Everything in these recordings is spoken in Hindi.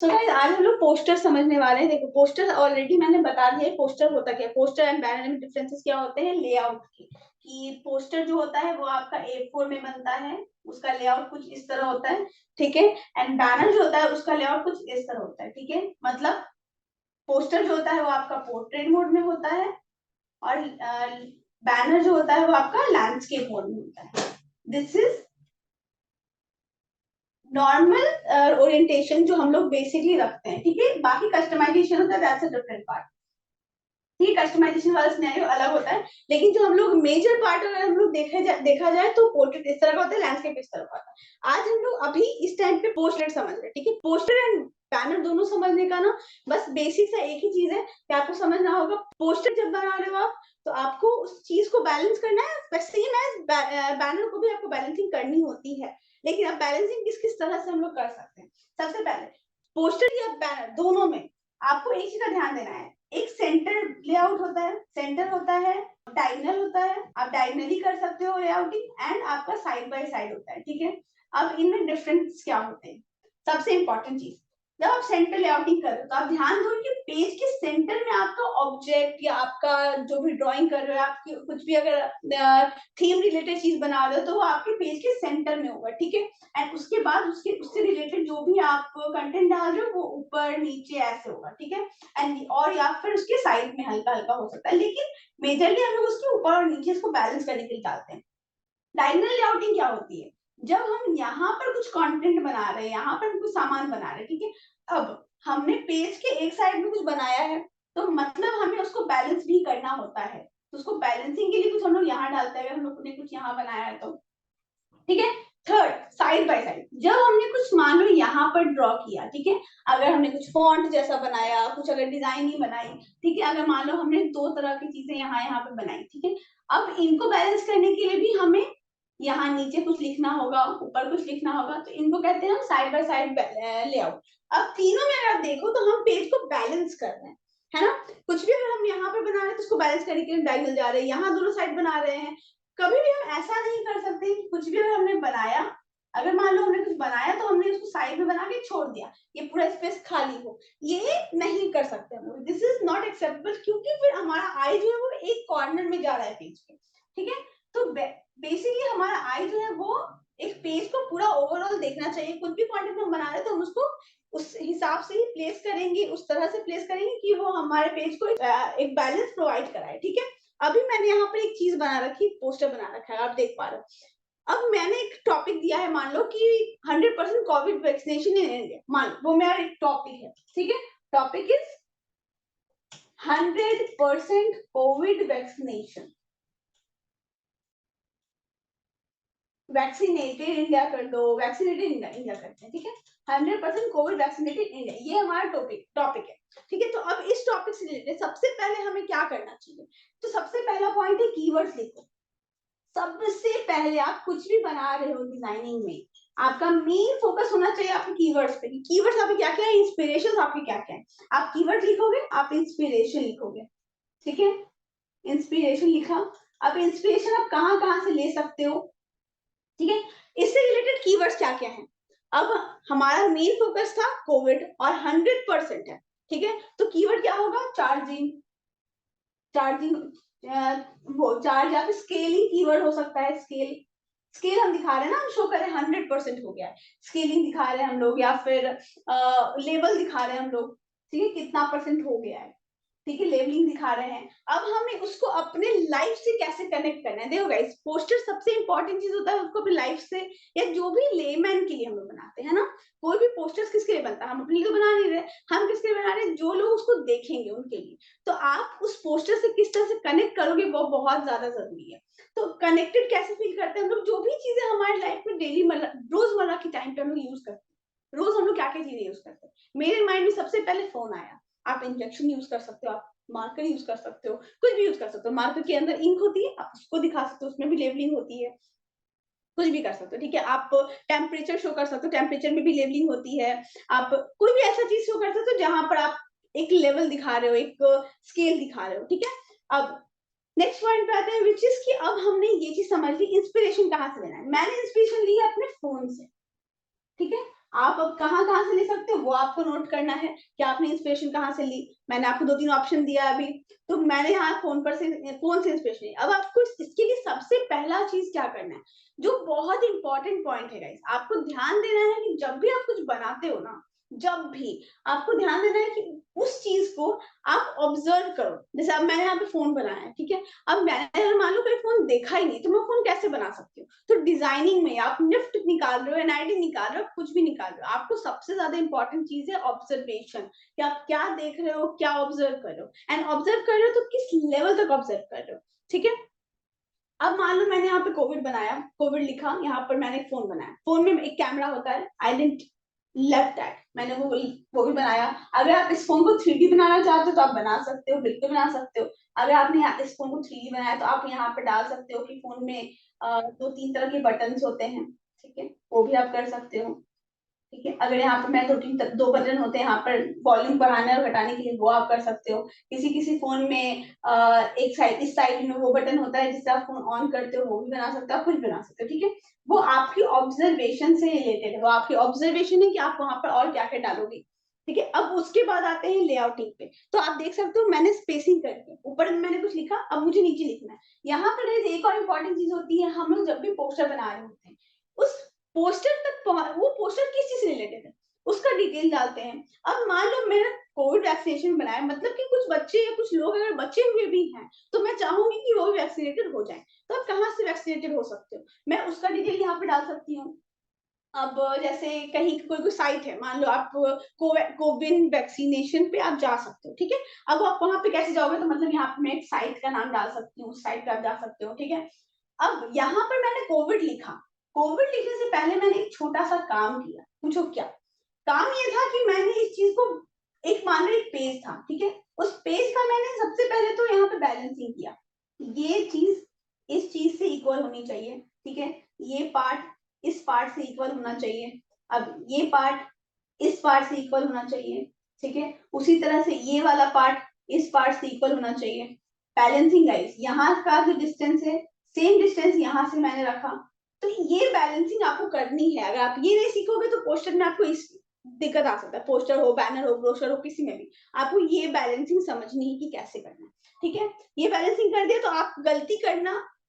तो गाइस आज हम लोग पोस्टर समझने वाले हैं। देखो पोस्टर ऑलरेडी मैंने बता दिया है पोस्टर होता क्या है। पोस्टर एंड बैनर में डिफरेंसेस क्या होते हैं लेआउट की। कि पोस्टर जो होता है वो आपका A4 में बनता है, उसका लेआउट कुछ इस तरह होता है, ठीक है। एंड बैनर जो होता है उसका लेआउट कुछ इस तरह होता है, ठीक है। मतलब पोस्टर जो होता है वो आपका पोर्ट्रेट मोड में होता है और बैनर जो होता है वो आपका लैंडस्केप मोड में होता है। दिस इज नॉर्मल ओरिएंटेशन जो हम लोग बेसिकली रखते हैं, ठीक है। बाकी कस्टमाइजेशन होता है, दैट्स अ डिफरेंट पार्ट। ठीक, कस्टमाइजेशन वाला सिनेरियो अलग होता है, लेकिन जो हम लोग मेजर पार्ट अगर हम लोग देखा जाए तो पोर्ट्रेट इस तरह का होता है, लैंडस्केप इस तरह का होता है। आज हम लोग अभी इस टाइम पे पोस्टरेट समझ रहे हैं, ठीक है। पोस्टर एंड बैनर दोनों समझने का ना बस बेसिक सा एक ही चीज है कि आपको समझना होगा पोस्टर जब बना रहे हो आप तो आपको उस चीज को बैलेंस करना है, सेम एज बैनर को भी आपको बैलेंसिंग करनी होती है। लेकिन अब बैलेंसिंग किस किस तरह से हम लोग कर सकते हैं। सबसे पहले पोस्टर या बैनर दोनों में आपको एक चीज का ध्यान देना है, एक सेंटर लेआउट होता है, सेंटर होता है, डायगोनल होता है, आप डायगोनली कर सकते हो लेआउटिंग, एंड आपका साइड बाय साइड होता है, ठीक है। अब इनमें डिफरेंस क्या होते हैं। सबसे इंपॉर्टेंट चीज, जब आप सेंटर लेआउटिंग कर रहे हो तो आप ध्यान दो कि पेज के सेंटर में आपका ऑब्जेक्ट या आपका जो भी ड्राइंग कर रहे हो, आपकी कुछ भी अगर थीम रिलेटेड चीज बना रहे हो तो वो आपके पेज के सेंटर में होगा, ठीक है। एंड उसके बाद उससे रिलेटेड जो भी आप कंटेंट डाल रहे हो वो ऊपर नीचे ऐसे होगा, ठीक है। एंड और या फिर उसके साइड में हल्का हल्का हो सकता है, लेकिन मेजरली हम लोग उसके ऊपर और नीचे इसको बैलेंस करने के लिए डालते हैं। डायगोनल लेआउटिंग क्या होती है, जब हम यहाँ पर कुछ कंटेंट बना रहे हैं, यहाँ पर कुछ सामान बना रहे हैं, ठीक है। अब हमने पेज के एक साइड में कुछ बनाया है तो मतलब हमें उसको बैलेंस भी करना होता है, तो उसको बैलेंसिंग के लिए कुछ हम लोग यहाँ डालते हैं, अगर हम लोग ने कुछ यहाँ बनाया है तो, ठीक है। थर्ड, साइड बाय साइड, जब हमने कुछ मान लो यहाँ पर ड्रॉ किया, ठीक है। अगर हमने कुछ फॉन्ट जैसा बनाया, कुछ अगर डिजाइन ही बनाई, ठीक है। अगर मान लो हमने दो तरह की चीजें यहाँ यहाँ पे बनाई, ठीक है। अब इनको बैलेंस करने के लिए भी हमें यहाँ नीचे कुछ लिखना होगा, ऊपर कुछ लिखना होगा, तो इनको कहते हैं हम साइड बाय साइड लेआउट। अब तीनों में अगर आप देखो तो हम पेज को बैलेंस कर रहे हैं, है ना। कुछ भी अगर हम यहाँ पे बना रहे हैं तो उसको बैलेंस करने के लिए डायगोनल जा रहे हैं, यहाँ दोनों साइड बना रहे हैं। कभी भी हम ऐसा नहीं कर सकते कि कुछ भी अगर हमने बनाया, अगर मान लो हमने कुछ बनाया तो हमने उसको साइड में बना के छोड़ दिया, ये पूरा स्पेस खाली हो, ये नहीं कर सकते हम लोग। दिस इज नॉट एक्सेप्टेबल, क्योंकि फिर हमारा आई जो है वो एक कॉर्नर में जा रहा है पेज के, ठीक है। तो बेसिकली हमारा आई जो है वो एक पेज को पूरा ओवरऑल देखना चाहिए। कुछ भी कंटेंट हम बना रहे हैं तो हम उसको उस हिसाब से ही प्लेस करेंगे, उस तरह से प्लेस करेंगे कि वो हमारे पेज को एक बैलेंस प्रोवाइड कराए, ठीक है। अभी मैंने यहाँ पर एक चीज बना रखी, पोस्टर बना रखा है, आप देख पा रहे हो। अब मैंने एक टॉपिक दिया है, मान लो कि 100% कोविड वैक्सीनेशन इन इंडिया, मान लो वो मेरा एक टॉपिक है, ठीक है। Topic is 100% Covid vaccination, vaccinated India कर दो, वैक्सीनेटेड इंडिया करते हैं, ठीक है। 100% कोविड वैक्सीनेटेड इंडिया, ये हमारा टॉपिक है, ठीक है। तो अब इस टॉपिक से रिलेटेड सबसे पहले हमें क्या करना चाहिए, तो सबसे पहला पॉइंट है कीवर्ड्स लिखो। सबसे पहले आप कुछ भी बना रहे हो डिजाइनिंग में, आपका मेन फोकस होना चाहिए आपके कीवर्ड्स पे। कीवर्ड्स आपके क्या क्या है, इंस्पिरेशन आपके क्या क्या है। आप कीवर्ड लिखोगे, आप इंस्पिरेशन लिखोगे, ठीक है। इंस्पिरेशन लिखा, अब इंस्पिरेशन आप कहाँ कहाँ से ले सकते हो, ठीक है। इससे रिलेटेड कीवर्ड्स क्या क्या है। अब हमारा मेन फोकस था कोविड और 100% है, ठीक है। तो कीवर्ड क्या होगा, चार्जिंग, चार्जिंग वो चार्ज या फिर स्केलिंग कीवर्ड हो सकता है। स्केल, स्केल हम दिखा रहे हैं ना, हम शो कर रहे हैं 100% हो गया है, स्केलिंग दिखा रहे हैं हम लोग, या फिर लेवल दिखा रहे हैं हम लोग, ठीक है, कितना परसेंट हो गया है, ठीक है। लेबलिंग दिखा रहे हैं। अब हमें उसको अपने लाइफ से कैसे कनेक्ट करना है। देखो गाइस, पोस्टर सबसे इंपॉर्टेंट चीज होता है उसको अपनी लाइफ से, या जो भी लेमैन के लिए हम लोग बनाते हैं ना, कोई भी पोस्टर्स किसके लिए बनता है, हम अपने लिए तो बना नहीं रहे, हम किसके लिए बना रहे हैं, जो लोग उसको देखेंगे उनके लिए। तो आप उस पोस्टर से किस तरह से कनेक्ट करोगे वो बहुत ज्यादा जरूरी है। तो कनेक्टेड कैसे फील करते हैं हम लोग, जो भी चीजें हमारे लाइफ में डेली रोजमर्रा के टाइम पे हम लोग यूज करते हैं। रोज हम लोग क्या क्या चीजें यूज करते हैं, मेरे माइंड में सबसे पहले फोन आया। आप इंजेक्शन यूज कर सकते हो, आप मार्कर यूज कर सकते हो, कुछ भी यूज कर सकते हो। मार्कर के अंदर इंक होती है, आप उसको दिखा सकते हो, उसमें भी लेबलिंग होती है, कुछ भी कर सकते हो, ठीक है। आप टेम्परेचर शो कर सकते हो, टेम्परेचर में भी लेबलिंग होती है। आप कोई भी ऐसा चीज शो कर सकते हो जहां पर आप एक लेवल दिखा रहे हो, एक स्केल दिखा रहे हो, ठीक है। अब नेक्स्ट पॉइंट पे आते हैं, विच इज कि अब हमने ये चीज समझ ली इंस्पिरेशन कहाँ से लेना है। मैंने इंस्पिरेशन ली है अपने फोन से, ठीक है। आप अब कहाँ कहाँ से ले सकते हो वो आपको नोट करना है कि आपने इंस्पिरेशन कहाँ से ली। मैंने आपको 2-3 ऑप्शन दिया अभी, तो मैंने यहाँ फोन से इंस्पिरेशन ली। अब आपको इसके लिए सबसे पहला चीज क्या करना है, जो बहुत इंपॉर्टेंट पॉइंट है गाइस, आपको ध्यान देना है कि जब भी आप कुछ बनाते हो ना, जब भी आपको ध्यान देना है कि उस चीज को आप ऑब्जर्व करो। जैसे अब मैंने यहाँ पे फोन बनाया है, ठीक है, अब मैंने अगर मान लो कोई फोन देखा ही नहीं तो मैं फोन कैसे बना सकती हूँ। तो डिजाइनिंग में आप निफ्ट निकाल रहे हो, एनआईडी निकाल रहे हो, कुछ भी निकाल रहे हो, आपको सबसे ज्यादा इंपॉर्टेंट चीज है ऑब्जर्वेशन, कि आप क्या देख रहे हो, क्या ऑब्जर्व कर रहे हो, एंड ऑब्जर्व कर रहे हो तो किस लेवल तक ऑब्जर्व कर रहे हो। ठीक है, अब मान लो मैंने यहाँ पे कोविड बनाया, कोविड लिखा, यहाँ पर मैंने एक फोन बनाया, फोन में एक कैमरा होता है, आई डिडंट लेफ्ट दैट, मैंने वो भी बनाया। अगर आप इस फोन को 3D बनाना चाहते हो तो आप बना सकते हो, बिल्कुल बना सकते हो। अगर आपने इस फोन को 3D बनाया तो आप यहाँ पे डाल सकते हो कि फोन में 2-3 तरह के बटन होते हैं, ठीक है, वो भी आप कर सकते हो। ठीक है, अगर यहाँ पर मैं 2 बटन होते हैं यहाँ पर वॉल्यूम बढ़ाने और घटाने के लिए, वो आप कर सकते हो। किसी किसी फोन में एक साइड, इस साइड में वो बटन होता है जिससे आप फोन ऑन करते हो, वो भी बना सकते हो, आप कुछ बना सकते हो। ठीक है, वो आपकी ऑब्जर्वेशन से रिलेटेड है, वो आपकी ऑब्जर्वेशन है कि आप वहां पर और क्या क्या डालोगे। ठीक है, अब उसके बाद आते हैं लेआउटिंग पे। तो आप देख सकते हो मैंने स्पेसिंग करके ऊपर में मैंने कुछ लिखा, अब मुझे नीचे लिखना है। यहाँ पर एक और इम्पोर्टेंट चीज होती है, हम लोग जब भी पोस्टर बना रहे होते हैं, उस पोस्टर तक वो पोस्टर किस चीज से रिलेटेड है उसका डिटेल डालते हैं। अब मान लो मैंने कोविड वैक्सीनेशन बनाया, मतलब कि कुछ बच्चे या कुछ लोग अगर बचे हुए भी हैं तो मैं चाहूंगी कि वो भी वैक्सीनेटेड हो जाए, तो आप कहाँ से वैक्सीनेटेड हो सकते हो, मैं उसका डिटेल यहाँ पे डाल सकती हूँ। अब जैसे कहीं कोई कोई साइट है, मान लो आप कोविन वैक्सीनेशन पे आप जा सकते हो, ठीक है, अब आप वहां पे कैसे जाओगे, तो मतलब यहाँ पे मैं एक साइट का नाम डाल सकती हूँ, उस साइट पे आप जा सकते हो। ठीक है, अब यहाँ पर मैंने कोविड लिखा, कोविड लिखने से पहले मैंने एक छोटा सा काम किया, पूछो क्या काम। ये था कि मैंने इस चीज को, एक मान लो एक पेज था, ठीक है, उस पेज का मैंने सबसे पहले तो यहाँ पे बैलेंसिंग किया, ये चीज इस चीज से इक्वल होनी चाहिए, ठीक है, ये पार्ट इस पार्ट से इक्वल होना चाहिए, अब ये पार्ट इस पार्ट से इक्वल होना चाहिए, ठीक है, उसी तरह से ये वाला पार्ट इस पार्ट से इक्वल होना चाहिए। बैलेंसिंग गाइस, यहाँ का जो डिस्टेंस है सेम डिस्टेंस यहाँ से मैंने रखा, तो ये बैलेंसिंग आपको करनी है। अगर आप ये नहीं सीखोगे तो पोस्टर में आपको इस दिक्कत आ सकता है, पोस्टर हो, बैनर हो, ब्रोशर हो, किसी में भी आपको ये बैलेंसिंग समझनी है कि कैसे करना है। ठीक है, ये बैलेंसिंग कर दिया तो आप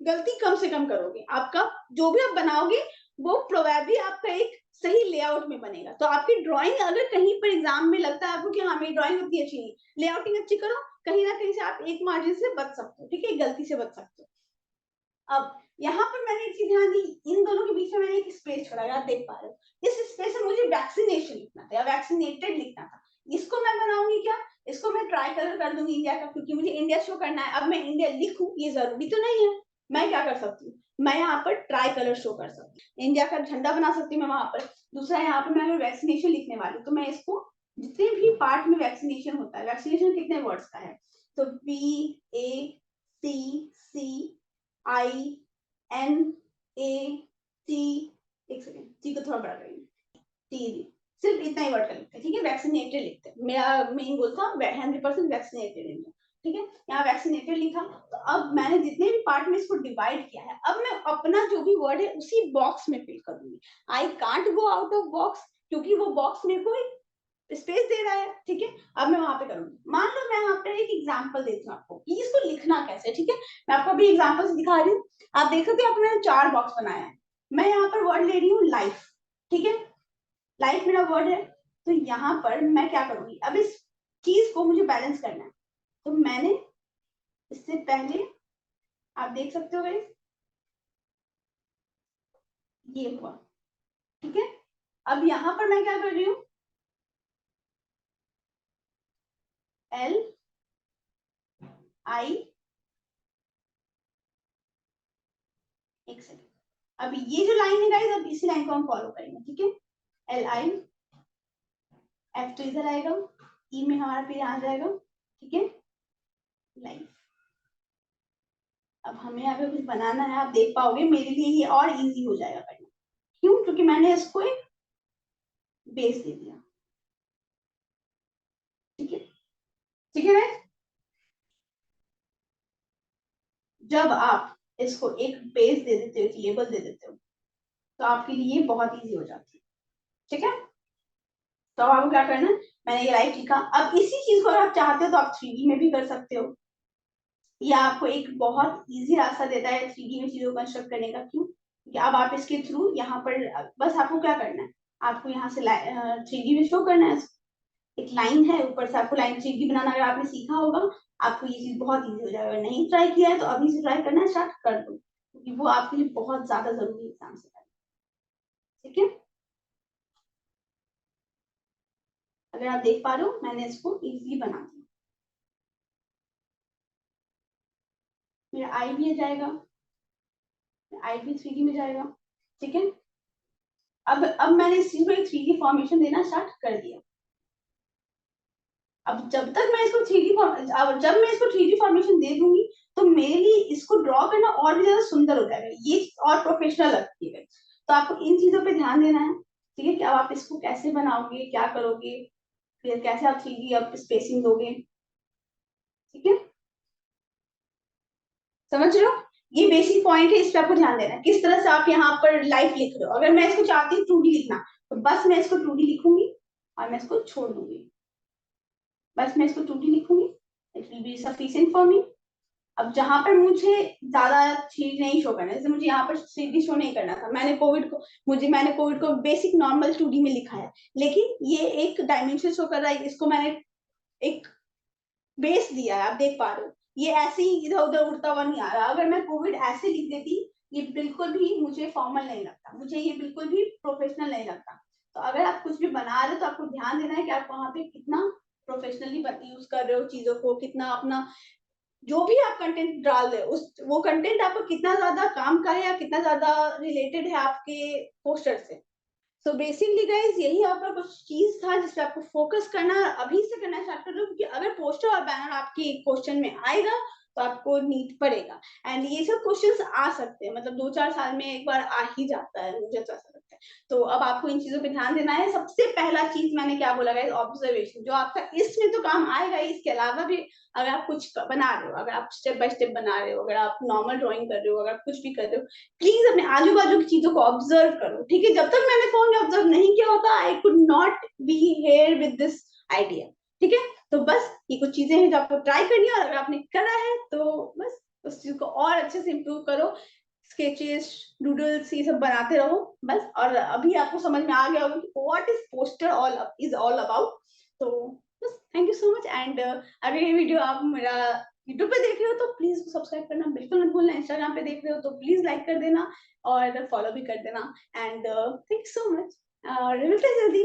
गलती कम से कम करोगे, आपका जो भी आप बनाओगे वो प्रोबेबली आपका एक सही लेआउट में बनेगा। तो आपकी ड्राइंग अगर कहीं पर एग्जाम में लगता है आपको कि हाँ मेरी ड्राइंग उतनी अच्छी नहीं, लेआउटिंग अच्छी करो, कहीं ना कहीं से आप एक मार्जिन से बच सकते हो, ठीक है, गलती से बच सकते हो। अब यहाँ पर मैंने एक चीज ध्यान दी, इन दोनों के बीच में मैंने एक स्पेस छोड़ा, आप देख पा रहे हो, इस स्पेस में मुझे वैक्सीनेशन लिखना था या वैक्सीनेटेड लिखना था, इसको मैं बनाऊंगी क्या, इसको मैं ट्राई कलर कर दूंगी इंडिया का, क्योंकि मुझे इंडिया शो करना है। अब मैं इंडिया लिखूं ये जरूरी तो नहीं है, मैं क्या कर सकती हूँ, मैं यहाँ पर ट्राई कलर शो कर सकती हूँ, इंडिया का झंडा बना सकती हूँ मैं वहां पर। दूसरा यहाँ पर मैं अगर वैक्सीनेशन लिखने वाली हूँ तो मैं इसको, जितने भी पार्ट में वैक्सीनेशन होता है, वैक्सीनेशन कितने वर्ड्स का है, तो VACCINAC, एक सेकेंड सी को थोड़ा बढ़ा रही हूँ, टी, सिर्फ इतना ही वर्ड का लिखते हैं, ठीक है, वैक्सीनेटेड लिखते हैं, मेरा मेन गोल था 100% वैक्सीनेटेड इंडिया। ठीक है, यहाँ वैक्सीनेटेड लिखा, तो अब मैंने जितने भी पार्ट में इसको डिवाइड किया है, अब मैं अपना जो भी वर्ड है उसी बॉक्स में फिल करूंगी। I can't go out of box, क्योंकि वो बॉक्स मेरे को स्पेस दे रहा है। ठीक है, अब मैं वहां पे करूंगी, मान लो मैं यहाँ पे एक एग्जांपल देती हूँ आपको कि इसको लिखना कैसे। ठीक है, मैं आपको अभी एग्जांपल से दिखा रही हूँ, आप देख सकते हो आपने 4 बॉक्स बनाया है, मैं यहाँ पर वर्ड ले रही हूँ लाइफ। ठीक है, लाइफ मेरा वर्ड है, तो यहाँ पर मैं क्या करूंगी, अब इस चीज को मुझे बैलेंस करना है, तो मैंने इससे पहले आप देख सकते हो गाइस ये हुआ। ठीक है, अब यहाँ पर मैं क्या कर रही हूँ, LI, एक सेकेंड, अब ये जो लाइन है गाइस, अब इसी लाइन को हम फॉलो करेंगे। ठीक है, LI, F तो इधर आएगा, E में हमारा फिर यहाँ जाएगा। ठीक है, लाइफ, अब हमें यहाँ पे कुछ बनाना है, आप देख पाओगे मेरे लिए ये और इजी हो जाएगा करना, क्यों, क्योंकि मैंने इसको एक बेस दे दिया। ठीक है, ठीक है गाइस, जब आप इसको एक बेस दे देते हो, एक लेबल दे देते हो, तो आपके लिए बहुत इजी हो जाती है। ठीक है। तो अब आपको क्या करना है, मैंने ये राइट लिखा। अब इसी चीज को अगर आप चाहते हो तो आप 3D में भी कर सकते हो। ये आपको एक बहुत इजी रास्ता देता है 3D में चीजों को कंस्ट्रक्ट करने का। क्यों? क्योंकि अब आप इसके थ्रू यहाँ पर बस आपको क्या करना है, आपको यहाँ से 3D में शो करना है। एक लाइन है, ऊपर से आपको लाइन 3D बनाना अगर आपने सीखा होगा, आपको ये चीज बहुत इजी हो जाएगा। नहीं ट्राई किया है तो अभी से ट्राई करना स्टार्ट कर दो, क्योंकि वो आपके लिए बहुत ज्यादा जरूरी है एग्जाम से पहले। ठीक है, अगर आप देख पा रहे हो मैंने इसको इजी बना दिया। मेरा आई भी आ जाएगा, आई भी 3D में जाएगा। ठीक है, अब मैंने इस चीज को एक 3D फॉर्मेशन देना स्टार्ट कर दिया। अब जब तक मैं इसको 3D अब जब मैं इसको 3D फॉर्मेशन दे दूंगी तो मेरे लिए इसको ड्रॉ करना और भी ज्यादा सुंदर हो जाएगा, ये और प्रोफेशनल लगती है। तो आपको इन चीजों पे ध्यान देना है। ठीक है, कि अब आप इसको कैसे बनाओगे, क्या करोगे, फिर कैसे आप 3D अब स्पेसिंग दोगे। ठीक है, समझ रहे हो? ये बेसिक पॉइंट है, इस पे आपको ध्यान देना है किस तरह से आप यहाँ पर लाइफ लिख रहे हो। अगर मैं इसको चाहती हूँ 2D लिखना, तो बस मैं इसको 2D लिखूंगी और मैं इसको छोड़ दूंगी। बस मैं इसको 2D लिखूंगी, it will be sufficient for me. अब जहां पर मुझे ज्यादा चीज नहीं शो करना, जैसे मुझे यहाँ पर 3D शो नहीं करना था, मैंने कोविड को बेसिक नॉर्मल 2D में लिखा है, लेकिन ये एक डायमेंशन शो कर रहा है, इसको मैंने एक बेस दिया है। आप देख पा रहे हो ये ऐसे ही इधर उधर उड़ता हुआ नहीं आ रहा। अगर मैं कोविड ऐसे लिख देती, ये बिल्कुल भी मुझे फॉर्मल नहीं लगता, मुझे ये बिल्कुल भी प्रोफेशनल नहीं लगता। तो अगर आप कुछ भी बना रहे हो तो आपको ध्यान देना है कि आप वहां पे कितना प्रोफेशनली यूज कर रहे हो चीजों को, कितना अपना जो भी आप कंटेंट डाल रहे हो उस वो कंटेंट आपको कितना ज्यादा काम का है या कितना ज्यादा रिलेटेड है आपके पोस्टर से। सो बेसिकली गाइज यही आपका कुछ चीज था जिसपे आपको फोकस करना, अभी से करना स्टार्ट कर दो, क्योंकि अगर पोस्टर और बैनर आपके क्वेश्चन में आएगा तो आपको नीड पड़ेगा। एंड ये सब क्वेश्चंस आ सकते हैं, मतलब 2-4 साल में एक बार आ ही जाता है, मुझे तो ऐसा लगता है। तो अब आपको इन चीजों पे ध्यान देना है। सबसे पहला चीज मैंने क्या बोला गाइज, ऑब्जर्वेशन, जो आपका इसमें तो काम आएगा। इसके अलावा भी अगर आप कुछ बना रहे हो, अगर आप स्टेप बाय स्टेप बना रहे हो, अगर आप नॉर्मल ड्रॉइंग कर रहे हो, अगर आप कुछ भी कर रहे हो, प्लीज अपने आजू बाजू की चीजों को ऑब्जर्व करो। ठीक है, जब तक मैंने फोन में ऑब्जर्व नहीं किया होता, I could not be here with this idea. ठीक है, तो बस ये कुछ चीजें हैं जो आपको ट्राई करनी है, और अगर आपने करा है तो बस उस चीज को और अच्छे से इम्प्रूव करो। स्केचेस, डूडल्स, ये सब बनाते रहो बस। और अभी आपको समझ में आ गया होगा कि what is poster all about. तो बस thank you so much. And अगर ये वीडियो आप मेरा यूट्यूब पे देख रहे हो तो प्लीज सब्सक्राइब करना बिल्कुल मत भूलना। इंस्टाग्राम पे देख रहे हो तो प्लीज लाइक कर देना और फॉलो भी कर देना। And thank you so much, और मिलते हैं जल्दी।